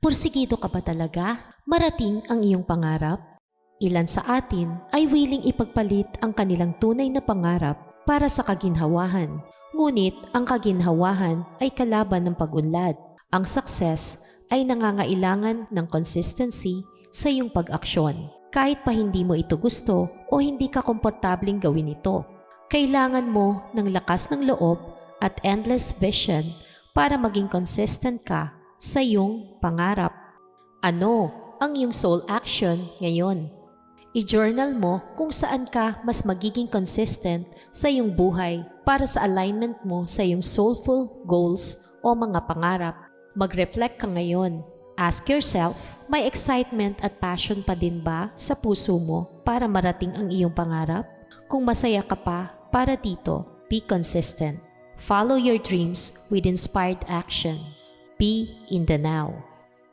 Pursigido ka ba talaga? Marating ang iyong pangarap? Ilan sa atin ay willing ipagpalit ang kanilang tunay na pangarap para sa kaginhawahan. Ngunit ang kaginhawahan ay kalaban ng pag-unlad. Ang success ay nangangailangan ng consistency sa iyong pag-aksyon. Kahit pa hindi mo ito gusto o hindi ka komportabling gawin ito. Kailangan mo ng lakas ng loob at endless vision para maging consistent ka sa iyong pangarap. Ano ang iyong soul action ngayon? I-journal mo kung saan ka mas magiging consistent sa iyong buhay para sa alignment mo sa iyong soulful goals o mga pangarap. Mag-reflect ka ngayon. Ask yourself, may excitement at passion pa din ba sa puso mo para marating ang iyong pangarap? Kung masaya ka pa para dito, be consistent. Follow your dreams with inspired actions. Be in the now.